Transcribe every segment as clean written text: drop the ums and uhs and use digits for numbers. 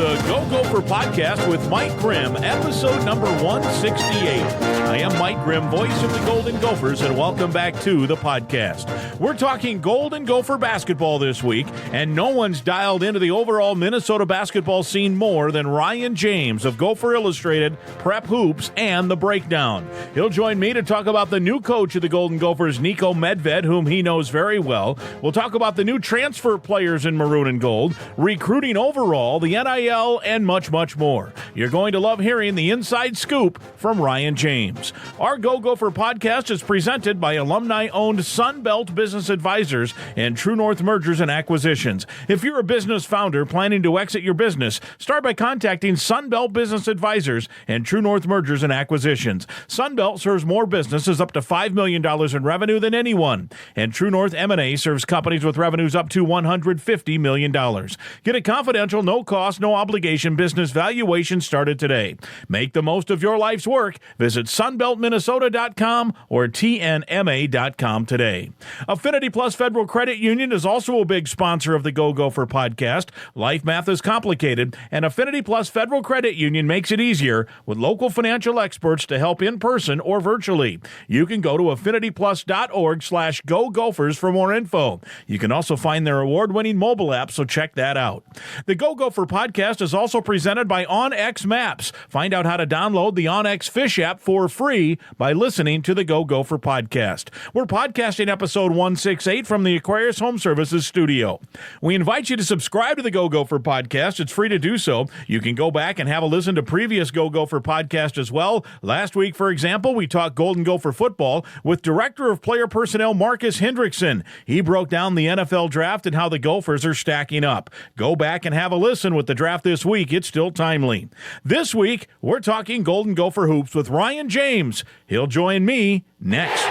the Go Gopher Podcast with Mike Grimm, episode number 168. I am Mike Grimm, voice of the Golden Gophers, and welcome back to the podcast. We're talking Golden Gopher basketball this week, and no one's dialed into the overall Minnesota basketball scene more than Ryan James of Gopher Illustrated, Prep Hoops, and The Breakdown. He'll join me to talk about the new coach of the Golden Gophers, Niko Medved, whom he knows very well. We'll talk about the new transfer players in maroon and gold, recruiting overall, the NIL, and much, much more. You're going to love hearing the inside scoop from Ryan James. Our Go Gopher podcast is presented by alumni-owned Sunbelt Business Advisors and True North Mergers and Acquisitions. If you're a business founder planning to exit your business, start by contacting Sunbelt Business Advisors and True North Mergers and Acquisitions. Sunbelt serves more businesses up to $5 million in revenue than anyone, and True North M&A serves companies with revenues up to $150 million. Get a confidential, no-cost, no-obligation business valuation started today. Make the most of your life's work. Visit sunbeltminnesota.com or tnma.com today. Affinity Plus Federal Credit Union is also a big sponsor of the Go Gopher podcast. Life math is complicated, and Affinity Plus Federal Credit Union makes it easier with local financial experts to help in person or virtually. You can go to affinityplus.org/Go Gophers for more info. You can also find their award-winning mobile app, so check that out. The Go Gopher podcast is also presented by OnX Maps. Find out how to download the OnX Fish app for free by listening to the Go Gopher podcast. We're podcasting episode 168 from the Aquarius Home Services studio. We invite you to subscribe to the Go Gopher podcast. It's free to do so. You can go back and have a listen to previous Go Gopher podcasts as well. Last week, for example, we talked Golden Gopher football with Director of Player Personnel Marcus Hendrickson. He broke down the NFL draft and how the Gophers are stacking up. Go back and have a listen with the draft this week. It's still timely. This week, we're talking Golden Gopher hoops with Ryan James. He'll join me next.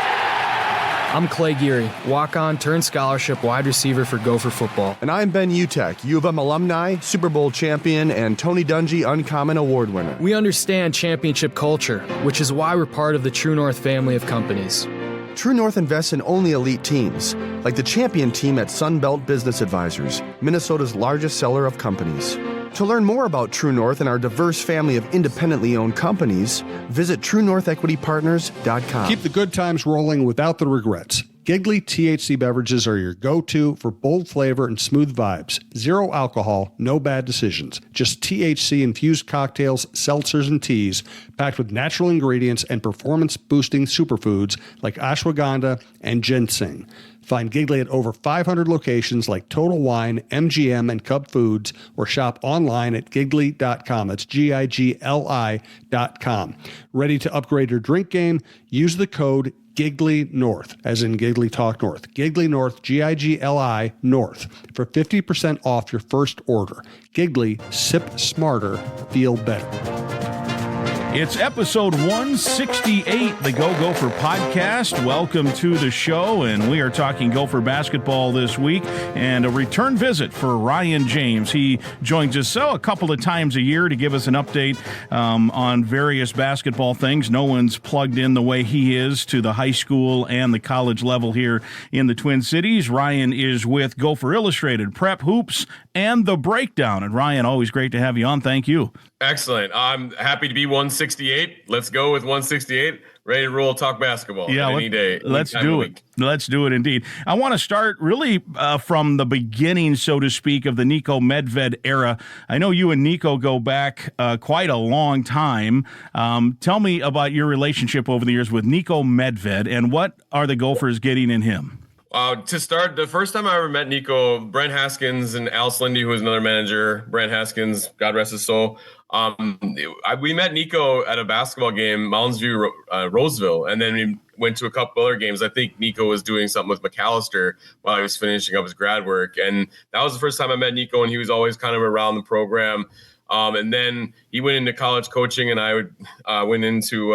I'm Clay Geary, walk-on turned scholarship wide receiver for Gopher football. And I'm Ben Utek, U of M alumni, Super Bowl champion, and Tony Dungy Uncommon Award winner. We understand championship culture, which is why we're part of the True North family of companies. True North invests in only elite teams, like the champion team at Sunbelt Business Advisors, Minnesota's largest seller of companies. To learn more about True North and our diverse family of independently owned companies, visit TrueNorthEquityPartners.com. Keep the good times rolling without the regrets. Giggly THC beverages are your go-to for bold flavor and smooth vibes. Zero alcohol, no bad decisions. Just THC-infused cocktails, seltzers, and teas packed with natural ingredients and performance-boosting superfoods like ashwagandha and ginseng. Find Giggly at over 500 locations like Total Wine, MGM, and Cub Foods, or shop online at giggly.com. That's Gigli.com. Ready to upgrade your drink game? Use the code Giggly North, as in Giggly Talk North. Giggly North, Gigli North, for 50% off your first order. Giggly, sip smarter, feel better. It's episode 168, the Go Gopher podcast. Welcome to the show, and we are talking Gopher basketball this week, and a return visit for Ryan James. He joins us a couple of times a year to give us an update on various basketball things. No one's plugged in the way he is to the high school and the college level here in the Twin Cities. Ryan is with Gopher Illustrated, Prep Hoops, and The Breakdown. And Ryan, always great to have you on. Thank you. Excellent. I'm happy to be 168. Let's go with 168. Ready to roll, talk basketball any day. Let's do it. Let's do it indeed. I want to start really from the beginning, so to speak, of the Niko Medved era. I know you and Niko go back quite a long time. Tell me about your relationship over the years with Niko Medved, and what are the Gophers getting in him? To start, the first time I ever met Niko, Brent Haskins and Al Slindy, who was another manager, Brent Haskins, God rest his soul. We met Niko at a basketball game, Mounds View, Roseville, and then we went to a couple other games. I think Niko was doing something with McAllister while he was finishing up his grad work. And that was the first time I met Niko, and he was always kind of around the program. And then he went into college coaching, and I went into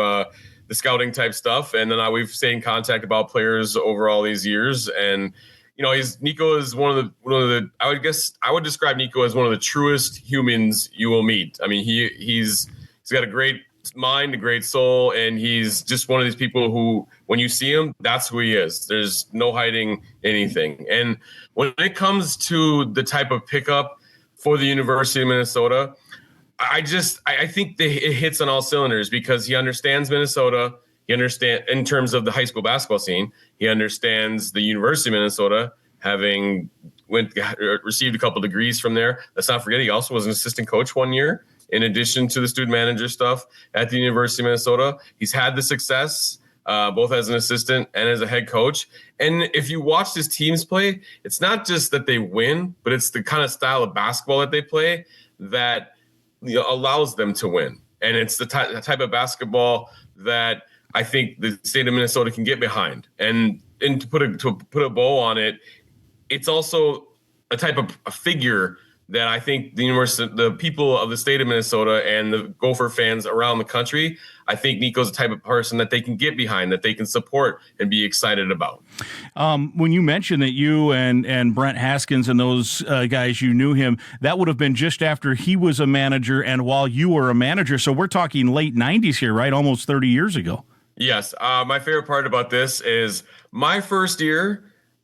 the scouting type stuff. And then we've stayed in contact about players over all these years. And you know, Niko is one of the. I would describe Niko as one of the truest humans you will meet. I mean, he's got a great mind, a great soul, and he's just one of these people who, when you see him, that's who he is. There's no hiding anything. And when it comes to the type of pickup for the University of Minnesota. I think it hits on all cylinders because he understands Minnesota. He understands in terms of the high school basketball scene. He understands the University of Minnesota, having received a couple degrees from there. Let's not forget he also was an assistant coach 1 year, in addition to the student manager stuff at the University of Minnesota. He's had the success both as an assistant and as a head coach. And if you watch his teams play, it's not just that they win, but it's the kind of style of basketball that they play that allows them to win. And it's the type of basketball that I think the state of Minnesota can get behind. And to put a bow on it, it's also a type of a figure that I think the people of the state of Minnesota and the Gopher fans around the country, I think Nico's the type of person that they can get behind, that they can support and be excited about. When you mentioned that you and Brent Haskins and those guys, you knew him, that would have been just after he was a manager and while you were a manager. So we're talking late 90s here, right? Almost 30 years ago. Yes. My favorite part about this is my first year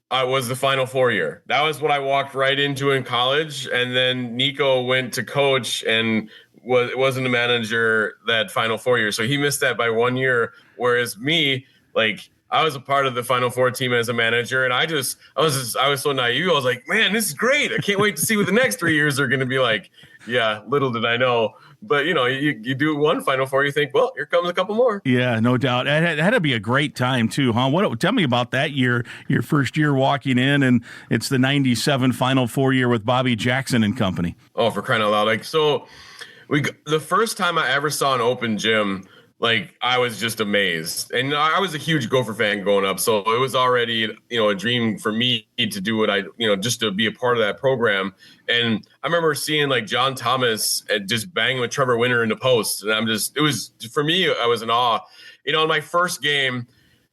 was the Final Four year. That was what I walked right into in college. And then Nico went to coach and wasn't a manager that Final Four year. So he missed that by 1 year. Whereas me, I was a part of the Final Four team as a manager. And I was so naive. I was like, man, this is great. I can't wait to see what the next 3 years are going to be like. Yeah, little did I know. But, you do one Final Four, you think, well, here comes a couple more. Yeah, no doubt. It had to be a great time, too, huh? Tell me about that year, your first year walking in, and it's the 97 Final Four year with Bobby Jackson and company. Oh, for crying out loud. The first time I ever saw an open gym, I was just amazed. And I was a huge Gopher fan growing up, so it was already, a dream for me to do what just to be a part of that program. And I remember seeing John Thomas just banging with Trevor Winter in the post. And for me, I was in awe. In my first game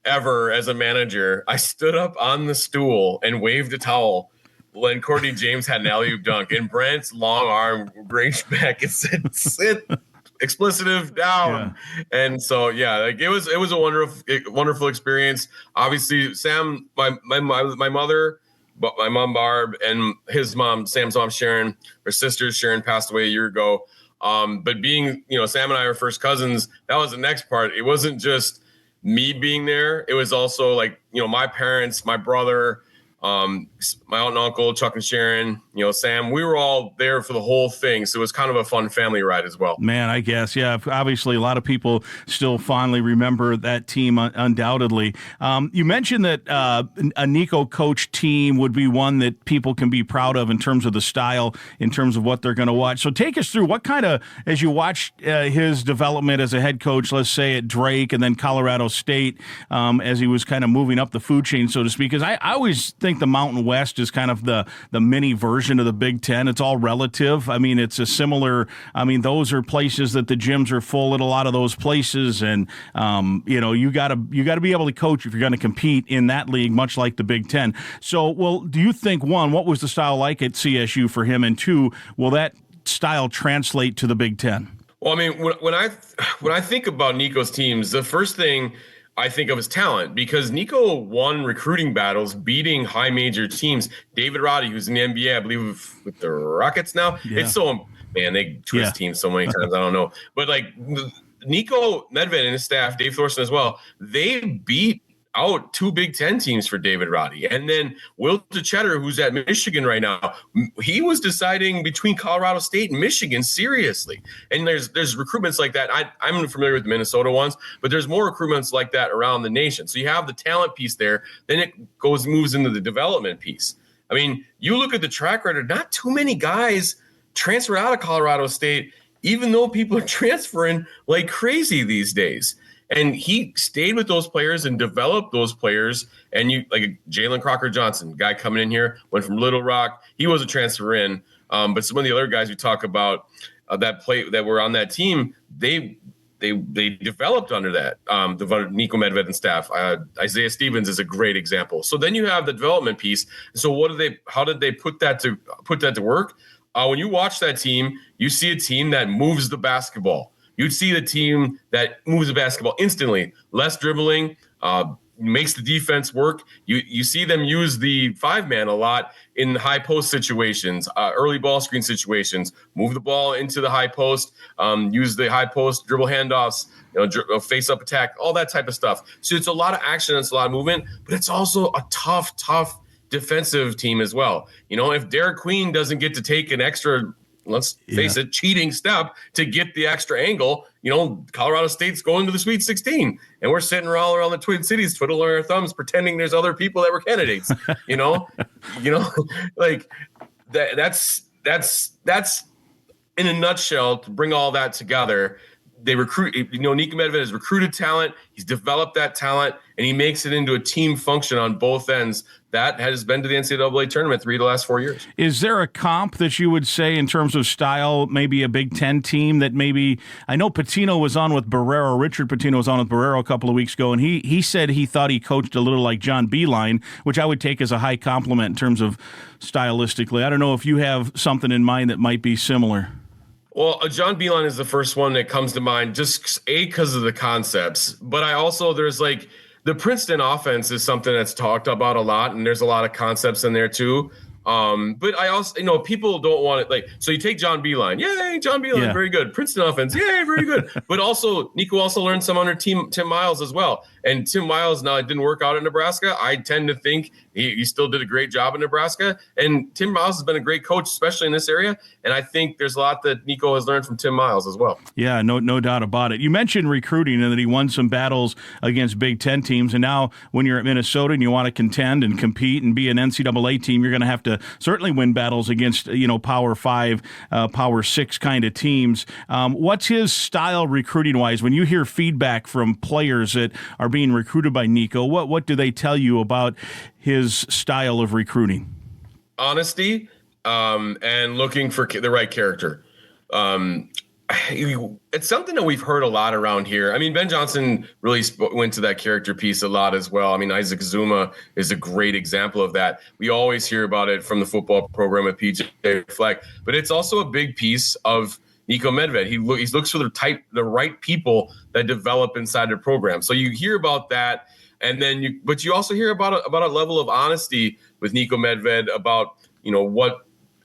ever as a manager, I stood up on the stool and waved a towel when Courtney James had an alley-oop dunk, and Brent's long arm reached back and said, "Sit." Explicitive down. Yeah. And so, it was a wonderful experience. Obviously, Sam, my mother, my mom Barb, and his mom, Sam's mom Sharon, her sister Sharon passed away a year ago. But being, Sam and I are first cousins, that was the next part. It wasn't just me being there. It was also my parents, my brother, my aunt and uncle, Chuck and Sharon, Sam, we were all there for the whole thing. So it was kind of a fun family ride as well. Man, I guess. Yeah. Obviously, a lot of people still fondly remember that team, undoubtedly. You mentioned that a Nico coach team would be one that people can be proud of in terms of the style, in terms of what they're going to watch. So take us through what kind of, as you watch his development as a head coach, let's say at Drake and then Colorado State, as he was kind of moving up the food chain, so to speak, because I always think the Mountain West is kind of the mini version of the Big Ten. It's all relative. I mean, it's a similar. I mean, those are places that the gyms are full at a lot of those places, and you got to be able to coach if you're going to compete in that league, much like the Big Ten. So, well, do you think, one, what was the style like at CSU for him, and two, will that style translate to the Big Ten? Well, I mean, when I think about Nico's teams, the first thing I think of his talent, because Nico won recruiting battles, beating high major teams. David Roddy, who's in the NBA, I believe, with the Rockets now. Yeah. It's so, man, they twist teams so many times. I don't know. But Nico Medved and his staff, Dave Thorson as well, they beat out two Big Ten teams for David Roddy. And then Will DeChetter, who's at Michigan right now, he was deciding between Colorado State and Michigan, seriously. And there's recruitments like that. I'm familiar with the Minnesota ones, but there's more recruitments like that around the nation. So you have the talent piece there, then it moves into the development piece. I mean, you look at the track record, not too many guys transfer out of Colorado State, even though people are transferring like crazy these days. And he stayed with those players and developed those players. And you like Jalen Crocker-Johnson, guy coming in here, went from Little Rock. He was a transfer in. But some of the other guys we talk about that were on that team, they developed under that. The Nico Medved and staff. Isaiah Stevens is a great example. So then you have the development piece. So how did they put that to work? When you watch that team, you see a team that moves the basketball. You'd see the team that moves the basketball instantly, less dribbling, makes the defense work. You see them use the 5-man a lot in high post situations, early ball screen situations, move the ball into the high post, use the high post, dribble handoffs, face up attack, all that type of stuff. So it's a lot of action, it's a lot of movement, but it's also a tough defensive team as well. If Derek Queen doesn't get to take an extra, let's face it, cheating step to get the extra angle, Colorado State's going to the Sweet 16, and we're sitting all around the Twin Cities twiddling our thumbs, pretending there's other people that were candidates. Like that's in a nutshell. To bring all that together, they recruit. Nico Medved has recruited talent. He's developed that talent, and he makes it into a team function on both ends. That has been to the NCAA tournament 3 of the last 4 years. Is there a comp that you would say in terms of style, maybe a Big Ten team that maybe – I know Patino was on with Barrero. Richard Patino was on with Barrero a couple of weeks ago, and he said he thought he coached a little like John Beilein, which I would take as a high compliment in terms of stylistically. I don't know if you have something in mind that might be similar. Well, John Beilein is the first one that comes to mind, just because of the concepts. But there's like – the Princeton offense is something that's talked about a lot, and there's a lot of concepts in there too. But I also, people don't want it. Like, so you take John Beilein. Yay, John Beilein, very good. Princeton offense, yay, very good. But also, Nico also learned some under Tim Miles as well. And Tim Miles, now it didn't work out in Nebraska. I tend to think he still did a great job in Nebraska. And Tim Miles has been a great coach, especially in this area. And I think there's a lot that Nico has learned from Tim Miles as well. Yeah, no doubt about it. You mentioned recruiting and that he won some battles against Big Ten teams. And now when you're at Minnesota and you want to contend and compete and be an NCAA team, you're going to have to certainly win battles against, Power 5, Power 6 kind of teams. What's his style recruiting-wise? When you hear feedback from players that are being recruited by Nico, what do they tell you about his style of recruiting? Honesty and looking for the right character. It's something that we've heard a lot around here. I mean, Ben Johnson really went to that character piece a lot as well. I mean, Isaac Zuma is a great example of that. We always hear about it from the football program at PJ Fleck, but it's also a big piece of Nico Medved. He looks for the right people that develop inside the program. So you hear about that, and then but you also hear about a level of honesty with Nico Medved about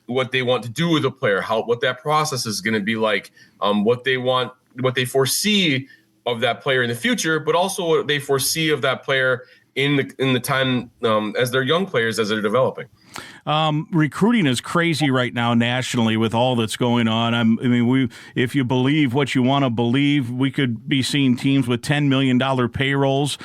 what they want to do with a player, what that process is going to be like, what they foresee of that player in the future, but also what they foresee of that player in the time as they're young players, as they're developing. Recruiting is crazy right now nationally with all that's going on. If you believe what you want to believe, we could be seeing teams with $10 million payrolls,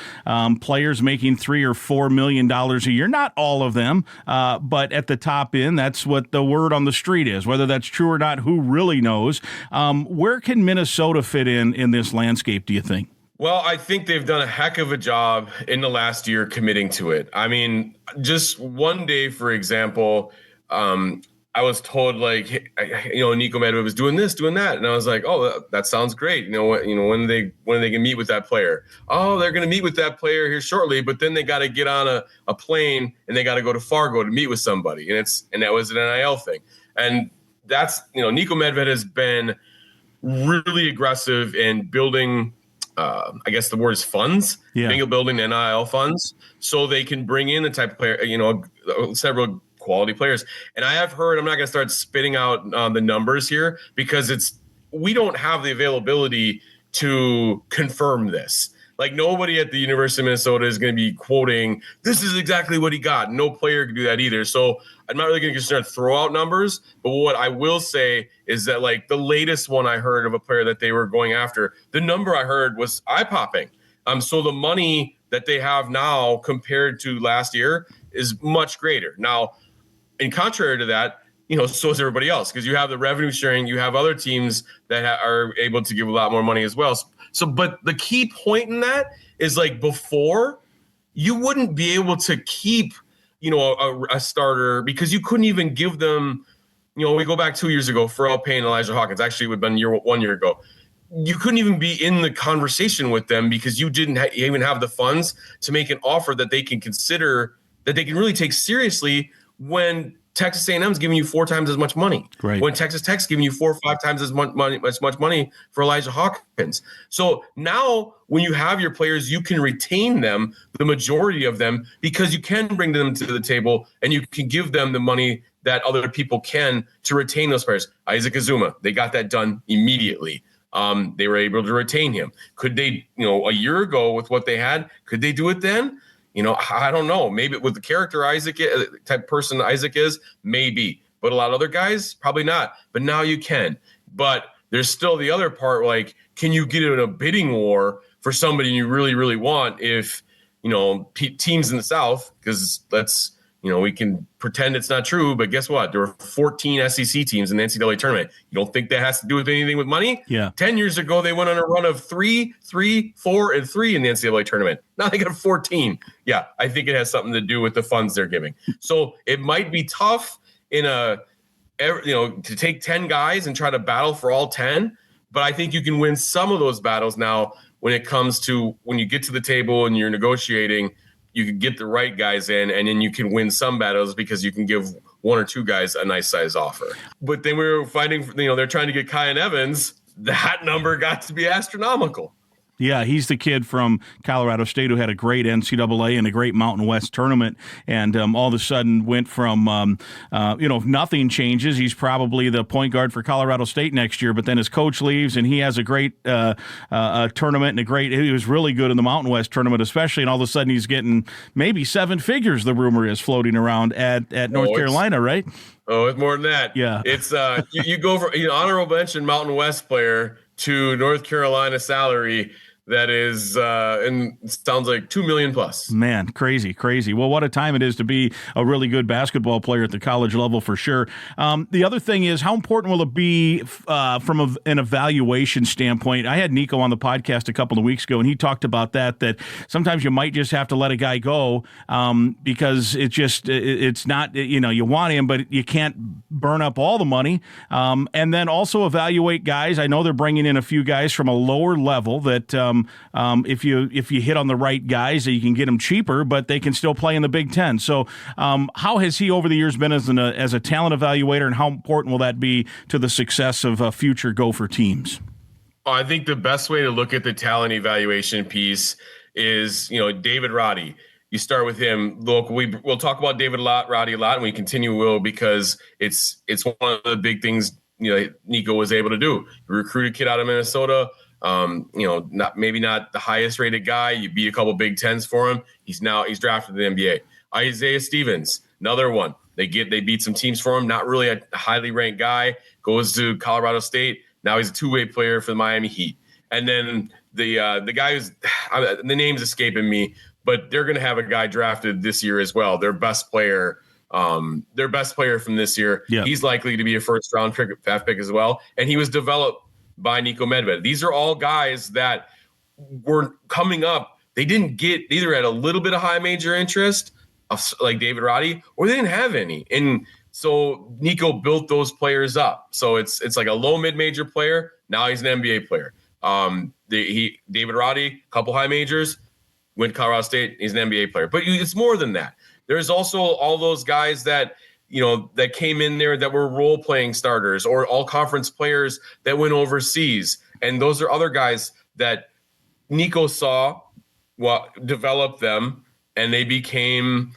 players making $3 or $4 million a year. Not all of them, but at the top end, that's what the word on the street is. Whether that's true or not, who really knows? Where can Minnesota fit in this landscape, do you think? Well, I think they've done a heck of a job in the last year committing to it. I mean, just one day, for example, I was told Nico Medved was doing this, doing that, and I was like, oh, that sounds great. When are they going to meet with that player? Oh, they're going to meet with that player here shortly, but then they got to get on a plane and they got to go to Fargo to meet with somebody, and that was an NIL thing, and that's Nico Medved has been really aggressive in building. I guess the word is funds, building NIL funds, so they can bring in the type of player, several quality players. And I have heard, I'm not going to start spitting out the numbers here because we don't have the availability to confirm this. Like, nobody at the University of Minnesota is going to be quoting, this is exactly what he got. No player can do that either. So I'm not really going to just start throw out numbers. But what I will say is that, like, the latest one I heard of a player that they were going after, the number I heard was eye-popping. So the money that they have now compared to last year is much greater. Now, in contrary to that, so is everybody else, because you have the revenue sharing. You have other teams that are able to give a lot more money as well. So, but the key point in that is, like, before, you wouldn't be able to keep, a starter because you couldn't even give them, we go back 2 years ago, Pharrell Payne, Elijah Hawkins. Actually, it would have been 1 year ago. You couldn't even be in the conversation with them because you didn't even have the funds to make an offer that they can consider, that they can really take seriously when Texas A&M is giving you 4 times as much money. Right. When Texas Tech's giving you 4 or 5 times as much money for Elijah Hawkins. So now when you have your players, you can retain them, the majority of them, because you can bring them to the table and you can give them the money that other people can to retain those players. Isaac Azuma, they got that done immediately. They were able to retain him. Could they, a year ago with what they had, could they do it then? I don't know. Maybe with the character type person Isaac is, maybe. But a lot of other guys, probably not. But now you can. But there's still the other part, like, can you get in a bidding war for somebody you really, really want if, teams in the South, because we can pretend it's not true, but guess what? There were 14 SEC teams in the NCAA tournament. You don't think that has to do with anything with money? Yeah. 10 years ago, they went on a run of 3, 4, and 3 in the NCAA tournament. Now they got 14. Yeah, I think it has something to do with the funds they're giving. So it might be tough to take 10 guys and try to battle for all 10, but I think you can win some of those battles now when it comes to when you get to the table and you're negotiating. You can get the right guys in, and then you can win some battles because you can give 1 or 2 guys a nice size offer. But then we were fighting, they're trying to get Kyan Evans. That number got to be astronomical. Yeah, he's the kid from Colorado State who had a great NCAA and a great Mountain West tournament, and all of a sudden went from, if nothing changes, he's probably the point guard for Colorado State next year, but then his coach leaves, and he has a great tournament and he was really good in the Mountain West tournament especially, and all of a sudden he's getting maybe 7 figures, the rumor is floating around at North Carolina, right? Oh, it's more than that. Yeah. It's you go from honorable mention Mountain West player to North Carolina salary that is, and sounds like $2 million plus. Man, crazy. Well, what a time it is to be a really good basketball player at the college level for sure. The other thing is, how important will it be from an evaluation standpoint? I had Nico on the podcast a couple of weeks ago, and he talked about that sometimes you might just have to let a guy go because it's not, you want him, but you can't burn up all the money. And then also evaluate guys. I know they're bringing in a few guys from a lower level that if you hit on the right guys, you can get them cheaper, but they can still play in the Big Ten. So how has he over the years been as a talent evaluator, and how important will that be to the success of future Gopher teams? I think the best way to look at the talent evaluation piece is, David Roddy. You start with him. Look, we'll talk about David Roddy a lot, and we will because it's one of the big things Nico was able to do. He recruited a kid out of Minnesota. Not the highest rated guy. You beat a couple Big Tens for him. He's drafted to the NBA. Isaiah Stevens, another one. They beat some teams for him. Not really a highly ranked guy. Goes to Colorado State. Now he's a 2-way player for the Miami Heat. And then the guy who's the name's escaping me, but they're going to have a guy drafted this year as well. Their best player from this year. Yeah. He's likely to be a first round draft pick as well. And he was developed by Nico Medved. These are all guys that were coming up. They didn't get either at a little bit of high major interest, like David Roddy, or they didn't have any. And so Nico built those players up. So it's like a low mid-major player. Now he's an NBA player. David Roddy, a couple high majors, went to Colorado State. He's an NBA player. But it's more than that. There's also all those guys that that came in there that were role-playing starters or all-conference players that went overseas. And those are other guys that Nico saw develop them, and they became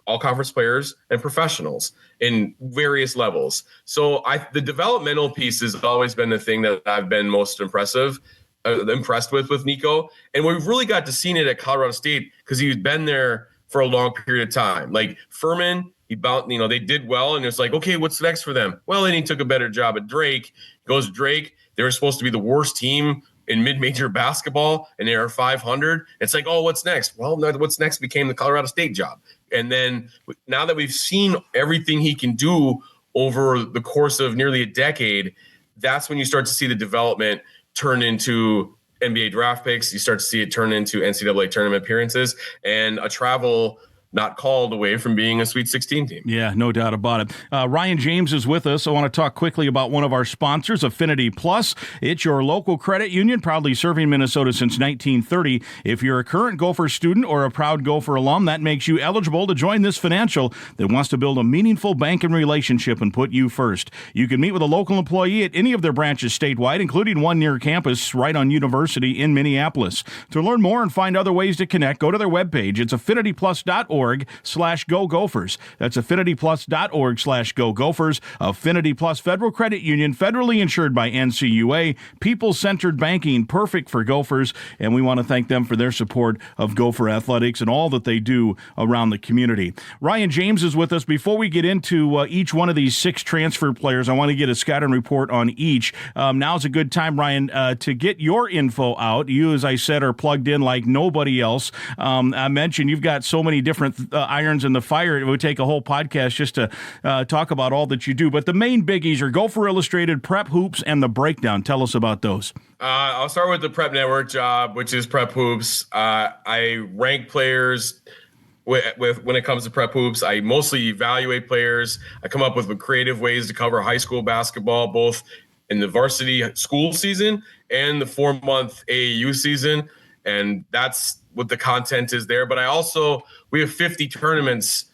all-conference players and professionals in various levels. So the developmental piece has always been the thing that I've been most impressed with Nico. And we've really got to see it at Colorado State because he's been there for a long period of time. Like Furman, they did well, and it's like, okay, what's next for them? Well, then he took a better job at Drake. Goes Drake. They were supposed to be the worst team in mid-major basketball, and they are 500. It's like, oh, what's next? Well, what's next became the Colorado State job. And then now that we've seen everything he can do over the course of nearly a decade, that's when you start to see the development turn into NBA draft picks. You start to see it turn into NCAA tournament appearances and a travel not called away from being a Sweet 16 team. Yeah, no doubt about it. Ryan James is with us. I want to talk quickly about one of our sponsors, Affinity Plus. It's your local credit union, proudly serving Minnesota since 1930. If you're a current Gopher student or a proud Gopher alum, that makes you eligible to join this financial that wants to build a meaningful banking relationship and put you first. You can meet with a local employee at any of their branches statewide, including one near campus right on University in Minneapolis. To learn more and find other ways to connect, go to their webpage. It's affinityplus.org/Go Gophers. That's affinityplus.org/Go Gophers. Affinity Plus Federal Credit Union, federally insured by NCUA, people-centered banking, perfect for Gophers, and we want to thank them for their support of Gopher athletics and all that they do around the community. Ryan James is with us. Before we get into each one of these 6 transfer players, I want to get a scouting report on each. Now's a good time, Ryan, to get your info out. You, as I said, are plugged in like nobody else. I mentioned you've got so many different irons in the fire. It would take a whole podcast just to talk about all that you do. But the main biggies are Gopher Illustrated, Prep Hoops, and The Breakdown. Tell us about those. I'll start with the Prep Network job, which is Prep Hoops. I rank players with when it comes to Prep Hoops. I mostly evaluate players. I come up with creative ways to cover high school basketball, both in the varsity school season and the 4-month AAU season. And that's what the content is there. But we have 50 tournaments,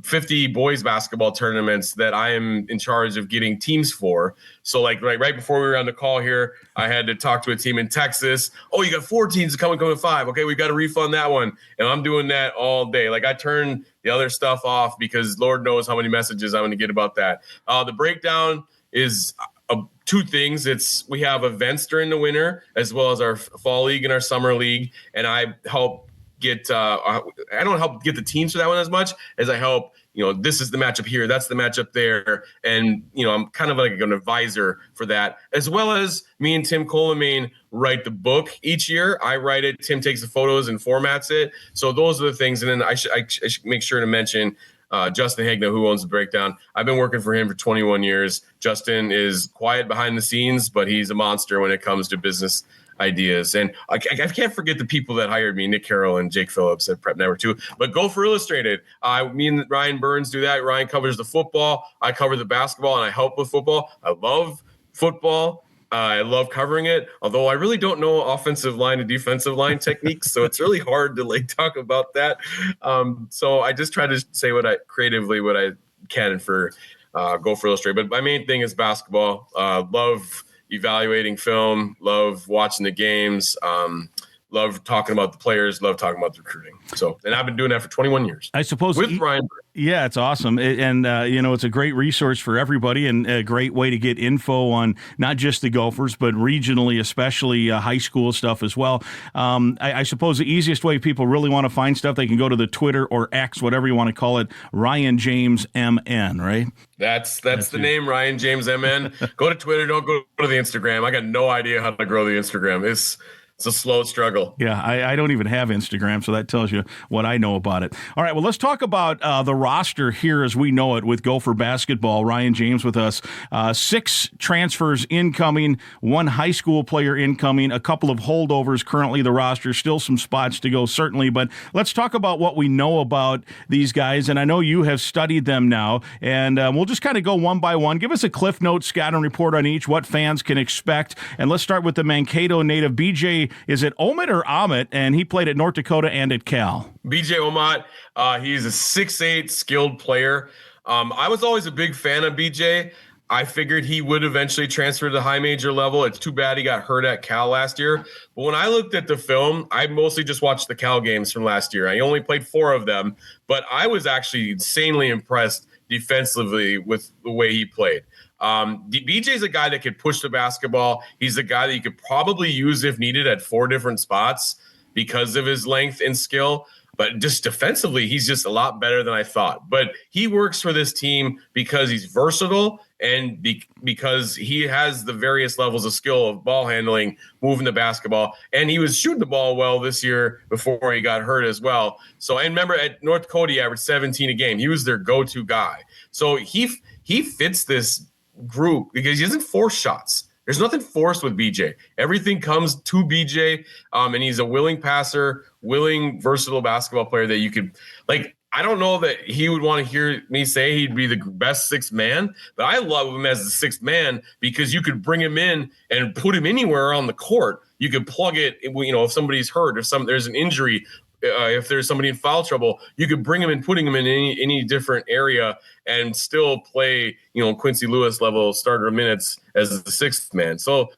50 boys basketball tournaments that I am in charge of getting teams for. So like right before we were on the call here, I had to talk to a team in Texas. Oh, you got 4 teams coming 5. Okay, we got to refund that one. And I'm doing that all day. Like I turn the other stuff off because Lord knows how many messages I'm going to get about that. The Breakdown is 2 things. We have events during the winter as well as our fall league and our summer league. And I help I don't help get the teams for that one as much as I help, this is the matchup here, that's the matchup there. And, I'm kind of like an advisor for that, as well as me and Tim Colomane write the book each year. I write it. Tim takes the photos and formats it. So those are the things. And then I should make sure to mention Justin Hagna, who owns The Breakdown. I've been working for him for 21 years. Justin is quiet behind the scenes, but he's a monster when it comes to business ideas. And I can't forget the people that hired me, Nick Carroll and Jake Phillips at Prep Network too. But Gopher Illustrated, me and Ryan Burns do that. Ryan covers the football. I cover the basketball, and I help with football. I love football. I love covering it, although I really don't know offensive line and defensive line techniques, so it's really hard to talk about that. So I just try to say what I can for Gopher Illustrated. But my main thing is basketball. Love evaluating film, love watching the games, love talking about the players, love talking about the recruiting. And I've been doing that for 21 years. I suppose with Ryan. Yeah, it's awesome. And, it's a great resource for everybody and a great way to get info on not just the Gophers, but regionally, especially high school stuff as well. I suppose the easiest way people really want to find stuff, they can go to the Twitter or X, whatever you want to call it, Ryan James MN, right? That's the name, Ryan James MN. Go to Twitter, don't go to the Instagram. I got no idea how to grow the Instagram. It's a slow struggle. Yeah, I don't even have Instagram, so that tells you what I know about it. All right, well, let's talk about the roster here as we know it with Gopher basketball. Ryan James with us. 6 transfers incoming, 1 high school player incoming, a couple of holdovers currently the roster, still some spots to go certainly, but let's talk about what we know about these guys, and I know you have studied them now, and we'll just kind of go one by one. Give us a Cliff Notes scouting report on each, what fans can expect, and let's start with the Mankato native, BJ. Is it Omot or Amit? And he played at North Dakota and at Cal. BJ Omot, he's a 6'8" skilled player. I was always a big fan of BJ. I figured he would eventually transfer to the high major level. It's too bad he got hurt at Cal last year. But when I looked at the film, I mostly just watched the Cal games from last year. I only played 4 of them, but I was actually insanely impressed defensively with the way he played. BJ's a guy that could push the basketball. He's a guy that you could probably use if needed at 4 different spots because of his length and skill. But just defensively, he's just a lot better than I thought. But he works for this team because he's versatile and because he has the various levels of skill of ball handling, moving the basketball. And he was shooting the ball well this year before he got hurt as well. So, and remember at North Dakota, he averaged 17 a game. He was their go-to guy. So he fits this group because he doesn't force shots. There's nothing forced with BJ. Everything comes to BJ, and he's a willing passer, willing, versatile basketball player that you could like. I don't know that he would want to hear me say he'd be the best sixth man, but I love him as the sixth man because you could bring him in and put him anywhere on the court. You could plug it, if somebody's hurt, if there's an injury, if there's somebody in foul trouble, you could bring him and putting him in any different area and still play, Quincy Lewis level starter minutes as the sixth man. So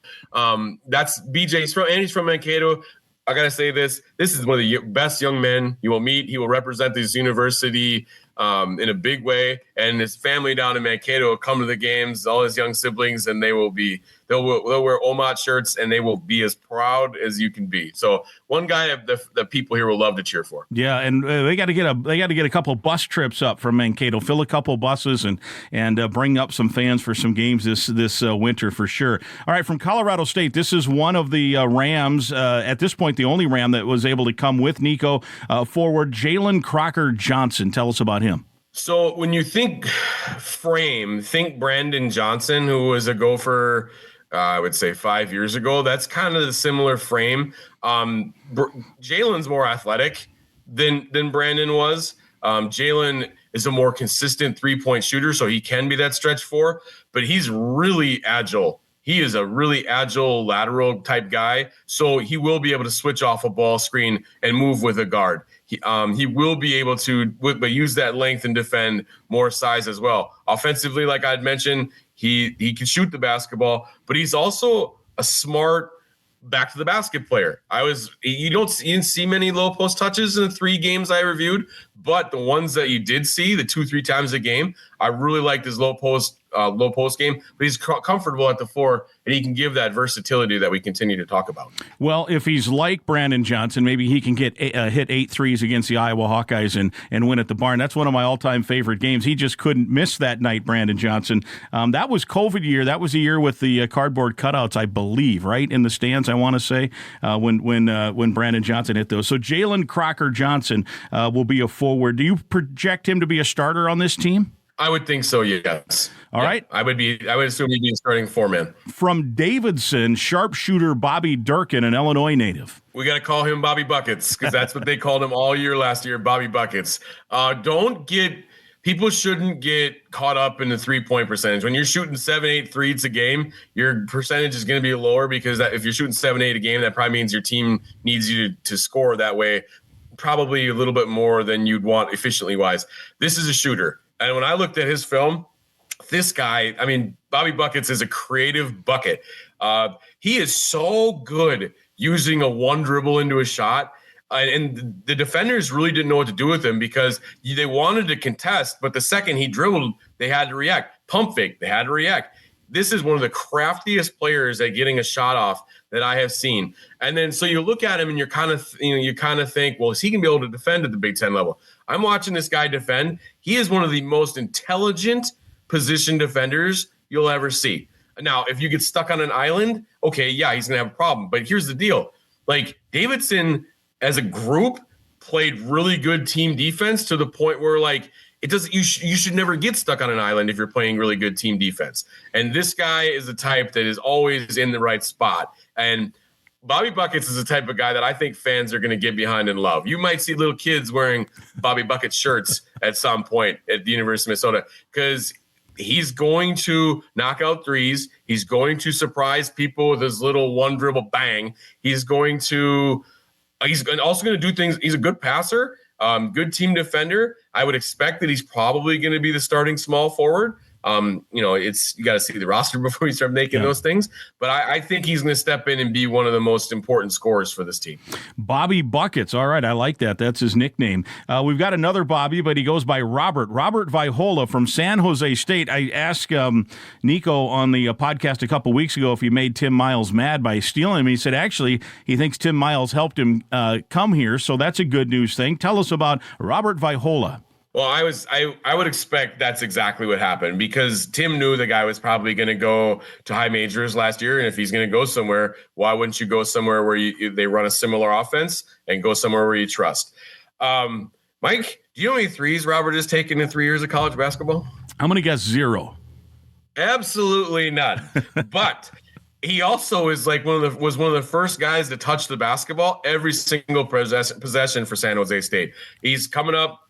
that's BJ. He's from Mankato. I got to say this is one of the best young men you will meet. He will represent this university in a big way, and his family down in Mankato will come to the games, all his young siblings, and they'll wear Omat shirts, and they will be as proud as you can be. So one guy the people here will love to cheer for. Yeah, and they got to get a couple bus trips up from Mankato, fill a couple buses, and bring up some fans for some games this winter for sure. All right, from Colorado State, this is one of the Rams, at this point the only Ram that was able to come with Nico, forward Jalen Crocker Johnson. Tell us about him. So when you think think Brandon Johnson, who was a Gopher, I would say 5 years ago. That's kind of the similar frame. Jalen's more athletic than Brandon was. Jalen is a more consistent three-point shooter, so he can be that stretch four, but he's really agile. He is a really agile lateral type guy, so he will be able to switch off a ball screen and move with a guard. He will be able to but use that length and defend more size as well. Offensively, like I'd mentioned, he can shoot the basketball, but he's also a smart back to the basket player. You didn't see many low post touches in the 3 games I reviewed, but the ones that you did see, the 2-3 times a game, I really liked his low post game, but he's comfortable at the floor, and he can give that versatility that we continue to talk about. Well, if he's like Brandon Johnson, maybe he can hit 8 threes against the Iowa Hawkeyes and win at the barn. That's one of my all-time favorite games. He just couldn't miss that night, Brandon Johnson. That was COVID year. That was the year with the cardboard cutouts, I believe, right, in the stands, I want to say, when Brandon Johnson hit those. So Jalen Crocker Johnson will be a forward. Do you project him to be a starter on this team? I would think so, yes. All right. I would assume he'd be a starting 4-man. From Davidson, sharpshooter Bobby Durkin, an Illinois native. We got to call him Bobby Buckets because that's what they called him all year last year, Bobby Buckets. People shouldn't get caught up in the 3-point percentage. When you're shooting 7-8 threes a game, your percentage is going to be lower because if you're shooting 7-8 a game, that probably means your team needs you to score that way, probably a little bit more than you'd want efficiently wise. This is a shooter. And when I looked at his film, this guy, Bobby Buckets is a creative bucket. He is so good using a one dribble into a shot. And the defenders really didn't know what to do with him because they wanted to contest, but the second he dribbled, they had to react. Pump fake, they had to react. This is one of the craftiest players at getting a shot off that I have seen. And then so you look at him and you kind of think, well, is he going to be able to defend at the Big Ten level? I'm watching this guy defend. He is one of the most intelligent position defenders you'll ever see. Now, if you get stuck on an island, okay, yeah, he's going to have a problem. But here's the deal. Like, Davidson as a group played really good team defense to the point where, like, you should never get stuck on an island if you're playing really good team defense. And this guy is the type that is always in the right spot. And Bobby Buckets is the type of guy that I think fans are going to get behind and love. You might see little kids wearing Bobby Buckets shirts at some point at the University of Minnesota because he's going to knock out threes. He's going to surprise people with his little one dribble bang. He's also going to do things. He's a good passer, good team defender. I would expect that he's probably going to be the starting small forward. You got to see the roster before you start making those things. But I think he's going to step in and be one of the most important scorers for this team. Bobby Buckets. All right, I like that. That's his nickname. We've got another Bobby, but he goes by Robert Vaihola from San Jose State. I asked Nico on the podcast a couple weeks ago if he made Tim Miles mad by stealing him. He said actually he thinks Tim Miles helped him come here, so that's a good news thing. Tell us about Robert Vaihola. Well, I would expect that's exactly what happened because Tim knew the guy was probably going to go to high majors last year. And if he's going to go somewhere, why wouldn't you go somewhere where they run a similar offense and go somewhere where you trust? Mike, do you know how many threes Robert has taken in 3 years of college basketball? I'm going to guess 0. Absolutely none. But he also is was one of the first guys to touch the basketball every single possession for San Jose State. He's coming up.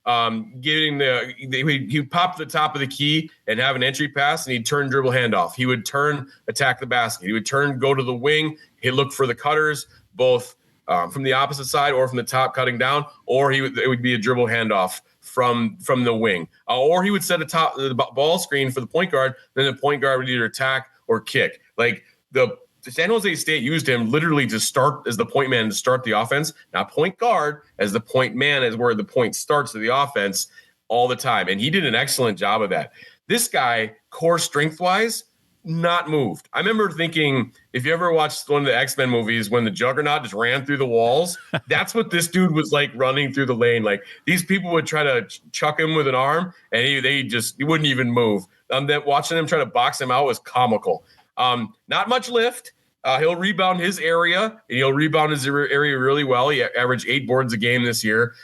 He'd pop the top of the key and have an entry pass, and he'd turn dribble handoff. He would turn attack the basket. He would turn go to the wing. He'd look for the cutters, both from the opposite side or from the top cutting down, or it would be a dribble handoff from the wing, or he would set the ball screen for the point guard. Then the point guard would either attack or kick. Like the San Jose State used him literally to start as the point man to start the offense, not point guard as the point man, as where the point starts of the offense all the time. And he did an excellent job of that. This guy, core strength wise, not moved. I remember thinking, if you ever watched one of the X-Men movies when the Juggernaut just ran through the walls, that's what this dude was like running through the lane. Like these people would try to chuck him with an arm and he wouldn't even move. Watching him try to box him out was comical. Not much lift. He'll rebound his area, and he'll rebound his area really well. He averaged 8 boards a game this year.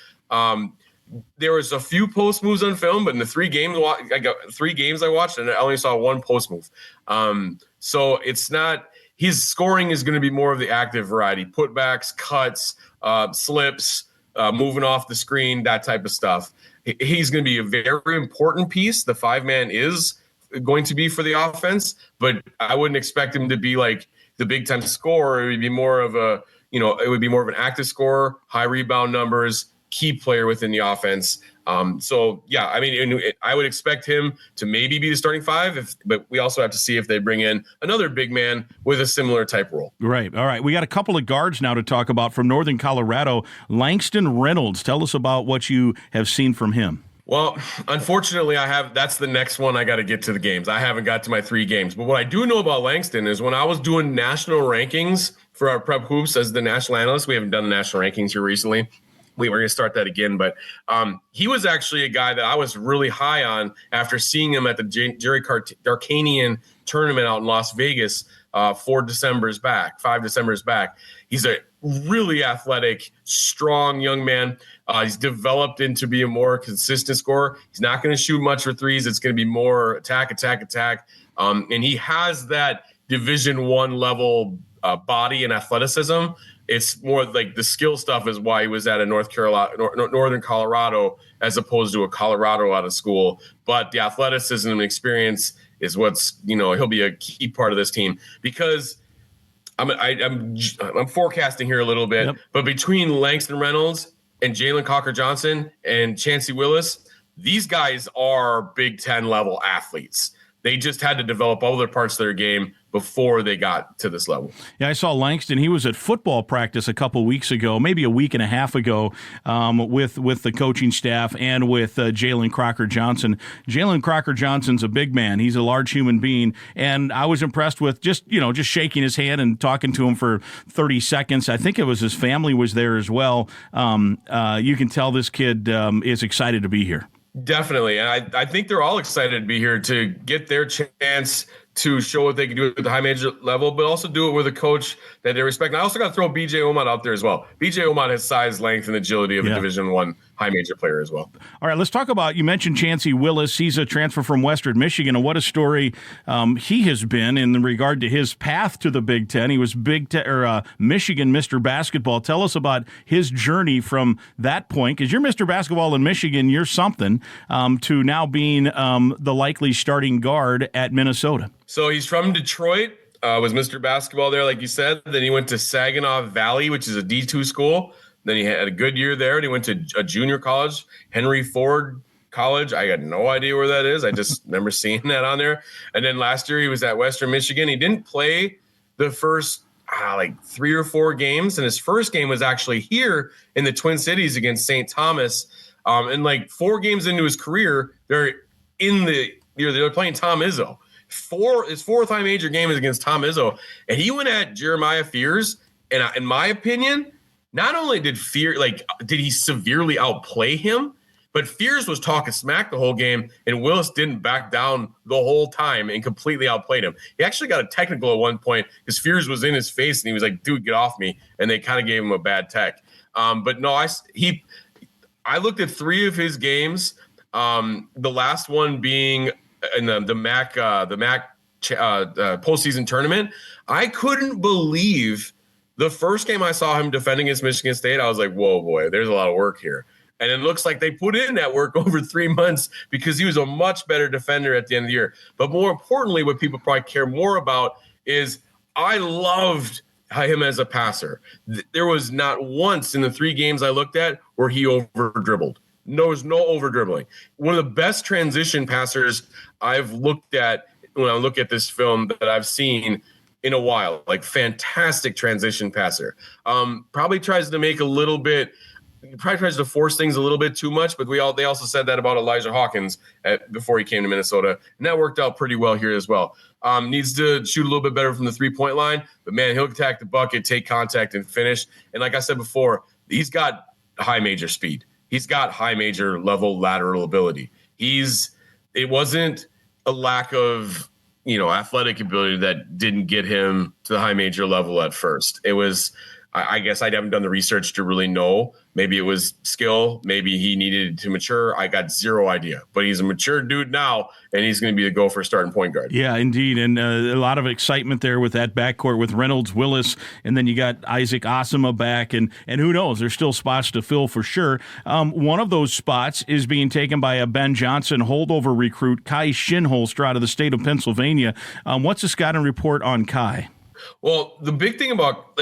There was a few post moves on film, but in the 3 games I watched, and I only saw 1 post move. So it's not – his scoring is going to be more of the active variety, putbacks, cuts, slips, moving off the screen, that type of stuff. He's going to be a very important piece. The 5-man is going to be for the offense, but I wouldn't expect him to be like the big time scorer. It would be more of an active scorer, high rebound numbers, key player within the offense. So yeah, I mean, I would expect him to maybe be the starting 5, but we also have to see if they bring in another big man with a similar type role. Right. All right. We got a couple of guards now to talk about from Northern Colorado. Langston Reynolds, tell us about what you have seen from him. Well, unfortunately, that's the next one I got to get to the games. I haven't got to my 3 games. But what I do know about Langston is when I was doing national rankings for our Prep Hoops as the national analyst, we haven't done the national rankings here recently. We were going to start that again. But he was actually a guy that I was really high on after seeing him at the Jerry Darkanian tournament out in Las Vegas 5 Decembers back. He's a really athletic, strong young man. He's developed into be a more consistent scorer. He's not going to shoot much for threes. It's going to be more attack. And he has that Division I level body and athleticism. It's more like the skill stuff is why he was at a Northern Colorado as opposed to a Colorado out of school. But the athleticism and experience is what's, he'll be a key part of this team because I'm forecasting here a little bit, yep. But between Langston Reynolds and Jalen Cocker-Johnson and Chancey Willis, these guys are Big Ten level athletes. They just had to develop other parts of their game before they got to this level. Yeah, I saw Langston. He was at football practice a couple weeks ago, maybe a week and a half ago, with the coaching staff and with Jalen Crocker-Johnson. Jalen Crocker-Johnson's a big man. He's a large human being, and I was impressed with just shaking his hand and talking to him for 30 seconds. I think it was his family was there as well. You can tell this kid is excited to be here. Definitely. And I think they're all excited to be here to get their chance to show what they can do at the high major level, but also do it with a coach that they respect. And I also got to throw B.J. Omot out there as well. B.J. Omot has size, length, and agility of a Division I high major player as well. All right, let's talk about, you mentioned Chancey Willis. He's a transfer from Western Michigan, and what a story he has been in regard to his path to the Big Ten. He was Michigan Mr. Basketball. Tell us about his journey from that point, because you're Mr. Basketball in Michigan, you're something, to now being the likely starting guard at Minnesota. So he's from Detroit, was Mr. Basketball there, like you said. Then he went to Saginaw Valley, which is a D2 school. Then he had a good year there, and he went to a junior college, Henry Ford College. I got no idea where that is. I just remember seeing that on there. And then last year he was at Western Michigan. He didn't play the first 3 or 4 games, and his first game was actually here in the Twin Cities against St. Thomas. And 4 games into his career, they're playing Tom Izzo. His 4th high major game is against Tom Izzo, and he went at Jeremiah Fears. And in my opinion, not only did he severely outplay him, but Fears was talking smack the whole game, and Willis didn't back down the whole time and completely outplayed him. He actually got a technical at one point because Fears was in his face, and he was like, "Dude, get off me!" And they kind of gave him a bad tech. But no, I looked at 3 of his games. The last one being in the MAC postseason tournament. I couldn't believe the first game I saw him defending against Michigan State. I was like, whoa, boy, there's a lot of work here. And it looks like they put in that work over 3 months because he was a much better defender at the end of the year. But more importantly, what people probably care more about is I loved him as a passer. There was not once in the 3 games I looked at where he over-dribbled. There was no over-dribbling. One of the best transition passers I've looked at when I look at this film that I've seen in a while, like fantastic transition passer. Probably tries to force things a little bit too much, but they also said that about Elijah Hawkins before he came to Minnesota, and that worked out pretty well here as well. Needs to shoot a little bit better from the 3-point line, but man, he'll attack the bucket, take contact, and finish. And like I said before, he's got high major speed. He's got high major level lateral ability. It wasn't a lack of athletic ability that didn't get him to the high major level at first. It was, I guess I haven't done the research to really know. Maybe it was skill. Maybe he needed to mature. I got zero idea. But he's a mature dude now, and he's going to be the Gopher starting point guard. Yeah, indeed. And a lot of excitement there with that backcourt with Reynolds, Willis, and then you got Isaac Osama back. And who knows? There's still spots to fill for sure. One of those spots is being taken by a Ben Johnson holdover recruit, Kai Shinholster, out of the state of Pennsylvania. What's the scouting report on Kai? Well, the big thing about,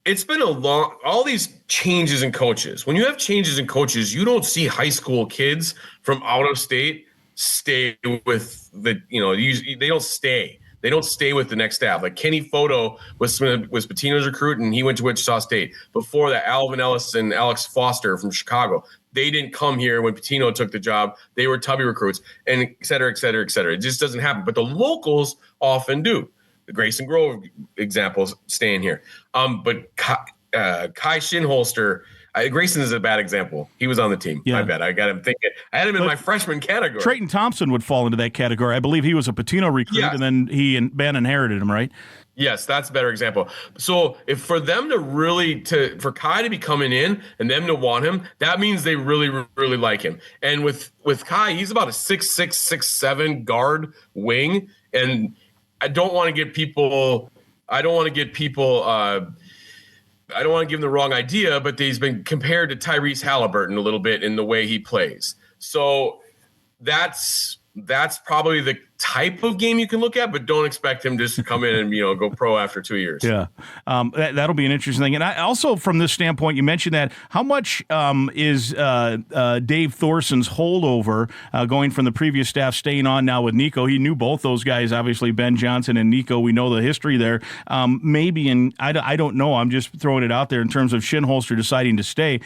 it's been all these changes in coaches. When you have changes in coaches, you don't see high school kids from out of state stay with they don't stay. They don't stay with the next staff. Like Kenny Foto was Pitino's recruit, and he went to Wichita State. Before that, Alvin Ellis and Alex Foster from Chicago. They didn't come here when Pitino took the job. They were Tubby recruits, and et cetera, et cetera, et cetera. It just doesn't happen. But the locals often do. The Grayson Grove examples staying here. But Kai Shinholster, Grayson is a bad example. He was on the team. Yeah. I bet. I got him thinking. I had him in my freshman category. Trayton Thompson would fall into that category. I believe he was a Pitino recruit, and then he and Ben inherited him, right? Yes, that's a better example. So if for them to for Kai to be coming in and them to want him, that means they really, really like him. And with Kai, he's about a 6'6", 6'7" guard wing, and I don't want to give them the wrong idea, but he's been compared to Tyrese Halliburton a little bit in the way he plays. So that's probably the type of game you can look at, but don't expect him just to come in and go pro after 2 years. Yeah, that'll be an interesting thing. And I also, from this standpoint, you mentioned that how much is Dave Thorson's holdover going from the previous staff staying on now with Nico? He knew both those guys, obviously Ben Johnson and Nico. We know the history there. Maybe, and I don't know. I'm just throwing it out there in terms of Shinholster deciding to stay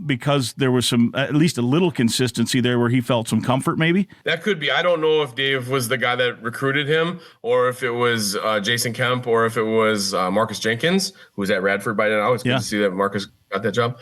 because there was at least a little consistency there where he felt some comfort. Maybe that could be. I don't know if Dave was the guy that recruited him, or if it was Jason Kemp, or if it was Marcus Jenkins, who was at Radford by now. It's good to see that Marcus got that job.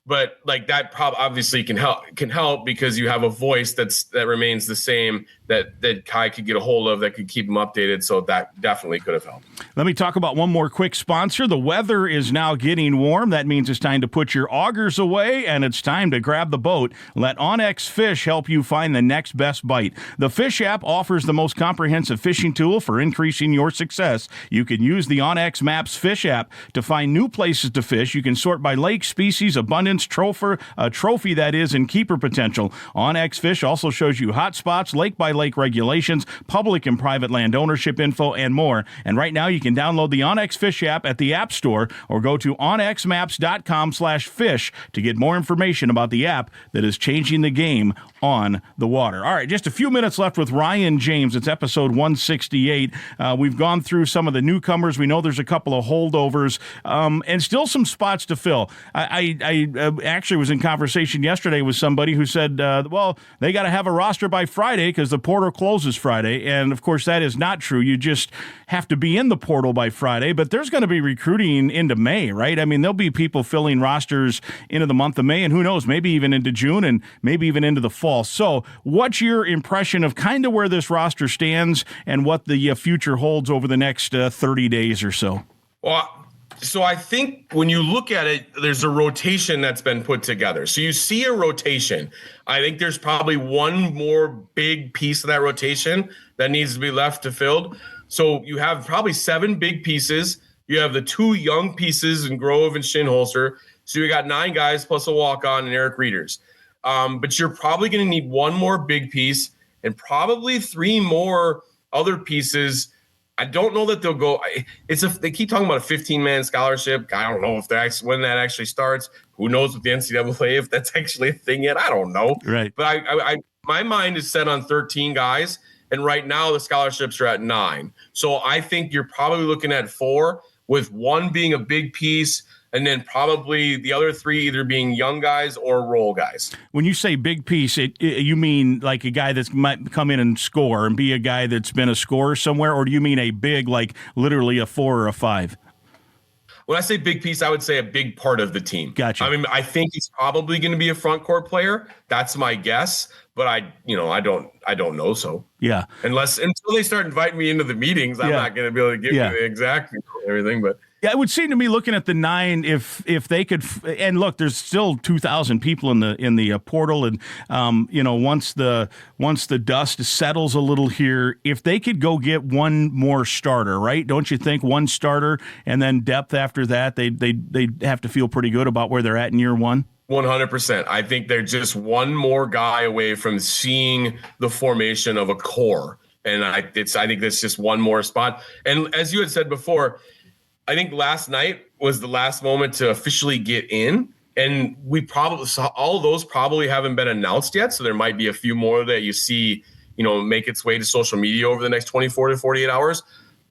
But that obviously can help because you have a voice that remains the same that Kai could get a hold of that could keep him updated. So that definitely could have helped. Let me talk about one more quick sponsor. The weather is now getting warm. That means it's time to put your augers away and it's time to grab the boat. Let OnX Fish help you find the next best bite. The Fish app offers the most comprehensive fishing tool for increasing your success. You can use the OnX Maps Fish app to find new places to fish. You can sort by lake, species, abundance, trophy that is, and keeper potential. OnX Fish also shows you hot spots, lake by lake regulations, public and private land ownership info, and more. And right now you can download the OnX Fish app at the App Store or go to onxmaps.com/fish to get more information about the app that is changing the game on the water. All right, just a few minutes left with Ryan James. It's episode 168. We've gone through some of the newcomers. We know there's a couple of holdovers and still some spots to fill. I actually was in conversation yesterday with somebody who said, well, they got to have a roster by Friday because the portal closes Friday. And, of course, that is not true. You just have to be in the portal by Friday. But there's going to be recruiting into May, right? I mean, there'll be people filling rosters into the month of May, and who knows, maybe even into June and maybe even into the fall. So what's your impression of kind of where this roster stands and what the future holds over the next 30 days or so? Well, so I think when you look at it, there's a rotation that's been put together. So you see a rotation. I think there's probably one more big piece of that rotation that needs to be left to filled. So you have probably 7 big pieces. You have the 2 young pieces in Grove and Shinholster. So you got 9 guys plus a walk-on and Eric Reeders. But you're probably going to need one more big piece and probably 3 more other pieces. I don't know that they'll go. They keep talking about a 15-man scholarship. I don't know if when that actually starts. Who knows with the NCAA if that's actually a thing yet? I don't know. Right. But my mind is set on 13 guys, and right now the scholarships are at 9. So I think you're probably looking at 4, with 1 being a big piece, and then probably the other 3 either being young guys or role guys. When you say big piece, you mean like a guy that might come in and score and be a guy that's been a scorer somewhere, or do you mean a big, like literally a 4 or a 5? When I say big piece, I would say a big part of the team. Gotcha. I mean, I think he's probably going to be a front court player. That's my guess, but I don't know. So yeah, until they start inviting me into the meetings, I'm not going to be able to give you the exact everything, but. Yeah, it would seem to me, looking at the 9, if they could, and look, there's still 2,000 people in the portal, and once the dust settles a little here, if they could go get one more starter, right? Don't you think, one starter and then depth after that? They have to feel pretty good about where they're at in year 1. 100%. I think they're just one more guy away from seeing the formation of a core, and I think that's just one more spot. And as you had said before, I think last night was the last moment to officially get in, and we probably saw all of those probably haven't been announced yet. So there might be a few more that you see, make its way to social media over the next 24 to 48 hours.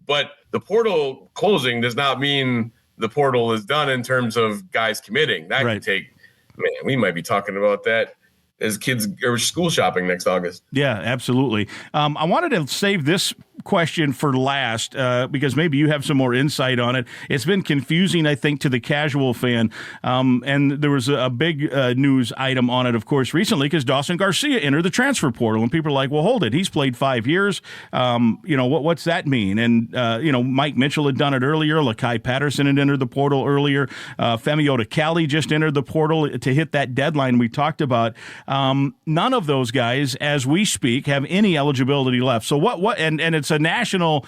But the portal closing does not mean the portal is done in terms of guys committing. That could take, we might be talking about that as kids are school shopping next August. Yeah, absolutely. I wanted to save this question for last because maybe you have some more insight on it. It's been confusing, I think, to the casual fan. And there was a big news item on it, of course, recently, because Dawson Garcia entered the transfer portal. And people are like, well, hold it. He's played 5 years. What's that mean? And, Mike Mitchell had done it earlier. Lakai Patterson had entered the portal earlier. Femi Odekali just entered the portal to hit that deadline we talked about. None of those guys, as we speak, have any eligibility left. So and it's a national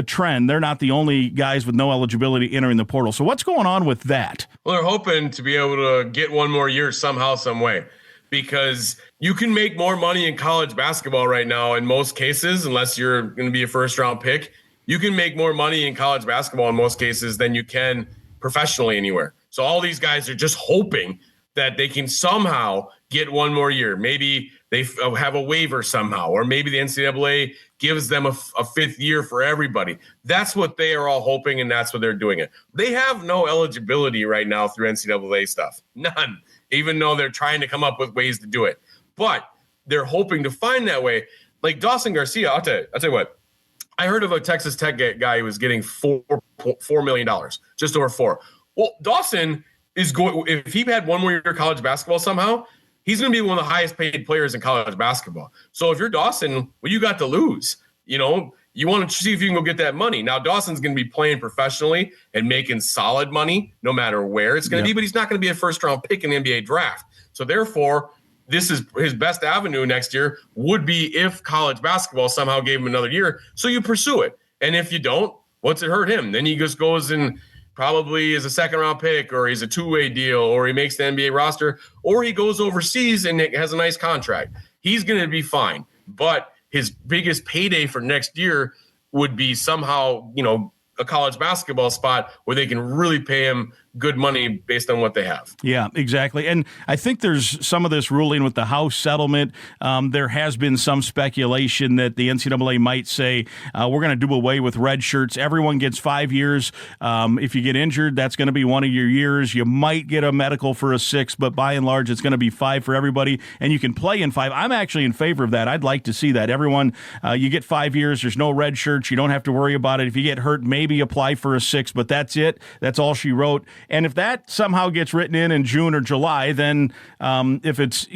trend. They're not the only guys with no eligibility entering the portal. So what's going on with that? Well, they're hoping to be able to get one more year somehow, some way, because you can make more money in college basketball right now in most cases, unless you're going to be a first-round pick. You can make more money in college basketball in most cases than you can professionally anywhere. So all these guys are just hoping that they can somehow get one more year. Maybe they have a waiver somehow, or maybe the NCAA gives them a 5th year for everybody. That's what they are all hoping, and that's what they're doing it. They have no eligibility right now through NCAA stuff. None, even though they're trying to come up with ways to do it. But they're hoping to find that way. Like Dawson Garcia, I'll tell you what. I heard of a Texas Tech guy who was getting $4 million, just over 4. Well, Dawson is going, if he had one more year of college basketball somehow, he's going to be one of the highest paid players in college basketball. So if you're Dawson, well, you got to lose. You want to see if you can go get that money. Now, Dawson's going to be playing professionally and making solid money no matter where it's going to be, but he's not going to be a first-round pick in the NBA draft. So therefore, this is his best avenue next year would be if college basketball somehow gave him another year. So you pursue it. And if you don't, what's it hurt him? Then he just goes and probably is a second-round pick, or he's a two-way deal, or he makes the NBA roster, or he goes overseas and has a nice contract. He's going to be fine. But his biggest payday for next year would be somehow, a college basketball spot where they can really pay him good money based on what they have. Yeah, exactly. And I think there's some of this ruling with the House settlement. There has been some speculation that the NCAA might say, we're going to do away with red shirts. Everyone gets 5 years. If you get injured, that's going to be one of your years. You might get a medical for a 6, but by and large, it's going to be 5 for everybody. And you can play in 5. I'm actually in favor of that. I'd like to see that. Everyone, you get 5 years. There's no red shirts. You don't have to worry about it. If you get hurt, maybe apply for a 6, but that's it. That's all she wrote. And if that somehow gets written in June or July, then if it's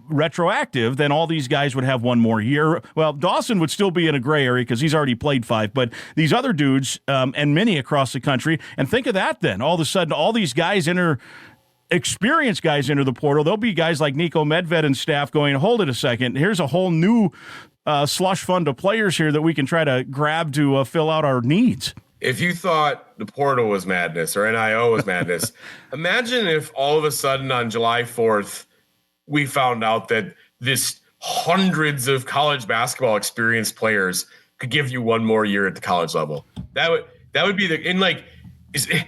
retroactive, then all these guys would have one more year. Well, Dawson would still be in a gray area because he's already played 5, but these other dudes and many across the country, and think of that then. All of a sudden, all these guys experienced guys enter the portal. There'll be guys like Nico Medved and staff going, hold it a second, here's a whole new slush fund of players here that we can try to grab to fill out our needs. if you thought the portal was madness or NIL was madness, imagine if all of a sudden on July 4th, we found out that this hundreds of college basketball experienced players could give you one more year at the college level. That would be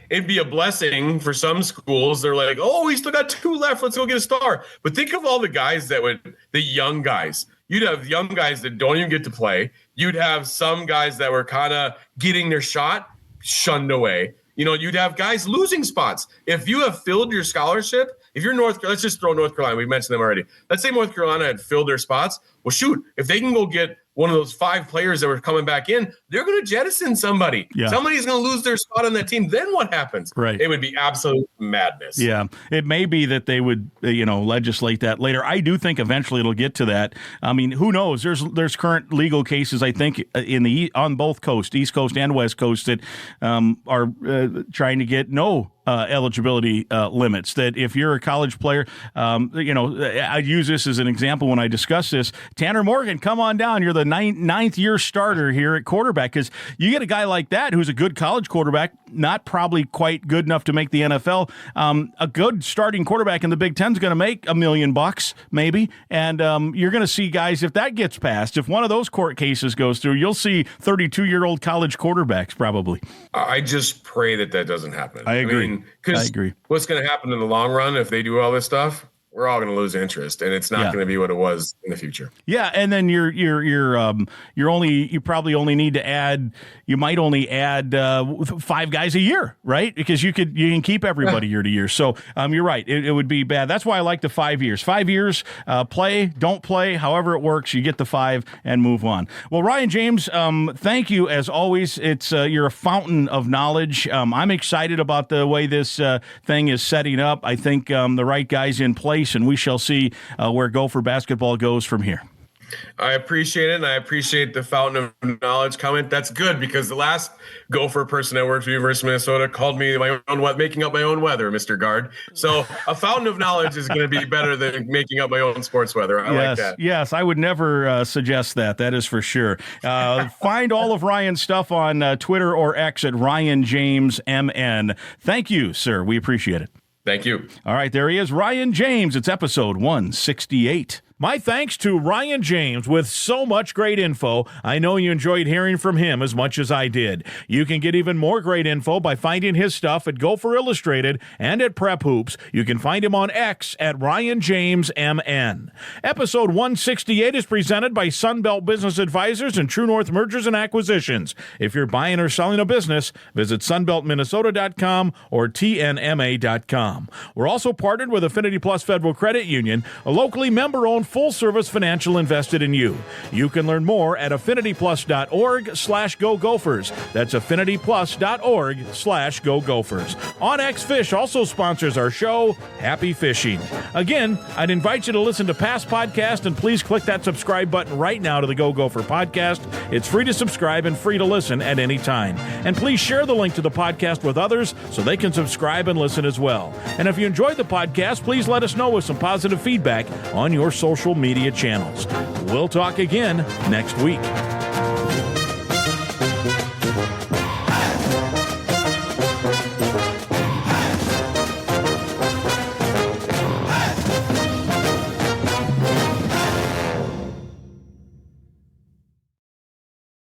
it'd be a blessing for some schools. They're like, oh, we still got 2 left. Let's go get a star. But think of all the guys the young guys. You'd have young guys that don't even get to play. You'd have some guys that were kind of getting their shot shunned away. You'd have guys losing spots. If you have filled your scholarship, if you're let's just throw North Carolina. We mentioned them already. Let's say North Carolina had filled their spots. Well, shoot, if they can go get one of those 5 players that were coming back in, they're going to jettison somebody. Yeah. Somebody's going to lose their spot on that team. Then what happens? Right. It would be absolute madness. Yeah. It may be that they would, legislate that later. I do think eventually it'll get to that. I mean, who knows? There's current legal cases, I think, on both coasts, East Coast and West Coast, that are trying to get no eligibility limits. That if you're a college player, I'd use this as an example when I discuss this. Tanner Morgan, come on down. You're the ninth year starter here at quarterback, because you get a guy like that who's a good college quarterback, not probably quite good enough to make the NFL. A good starting quarterback in the Big Ten is going to make $1 million maybe, and you're going to see guys, if that gets passed, if one of those court cases goes through, you'll see 32-year-old college quarterbacks probably. I just pray that doesn't happen. I agree. I agree. What's going to happen in the long run if they do all this stuff? We're all going to lose interest, and it's not going to be what it was in the future. Yeah, and then you probably only need to add. You might only add 5 guys a year, right? Because you can keep everybody year to year. So you're right. It would be bad. That's why I like the 5 years. 5 years, play, don't play, however it works. You get the 5 and move on. Well, Ryan James, thank you as always. It's you're a fountain of knowledge. I'm excited about the way this thing is setting up. I think the right guys in place, and we shall see where Gopher basketball goes from here. I appreciate it, and I appreciate the fountain of knowledge comment. That's good, because the last Gopher person that worked for University of Minnesota called me making up my own weather, Mr. Guard. So a fountain of knowledge is going to be better than making up my own sports weather. I like that. Yes, I would never suggest that. That is for sure. Find all of Ryan's stuff on Twitter or X at RyanJamesMN. Thank you, sir. We appreciate it. Thank you. All right, there he is, Ryan James. It's episode 168. My thanks to Ryan James with so much great info. I know you enjoyed hearing from him as much as I did. You can get even more great info by finding his stuff at Gopher Illustrated and at Prep Hoops. You can find him on X at RyanJamesMN. Episode 168 is presented by Sunbelt Business Advisors and True North Mergers and Acquisitions. If you're buying or selling a business, visit sunbeltminnesota.com or tnma.com. We're also partnered with Affinity Plus Federal Credit Union, a locally member-owned full-service financial invested in you. You can learn more at affinityplus.org/Go Gophers. That's affinityplus.org/Go Gophers. OnX Fish also sponsors our show. Happy fishing. Again, I'd invite you to listen to past podcasts, and please click that subscribe button right now to the Go Gopher Podcast. It's free to subscribe and free to listen at any time. And please share the link to the podcast with others so they can subscribe and listen as well. And if you enjoyed the podcast, please let us know with some positive feedback on your social media channels. We'll talk again next week.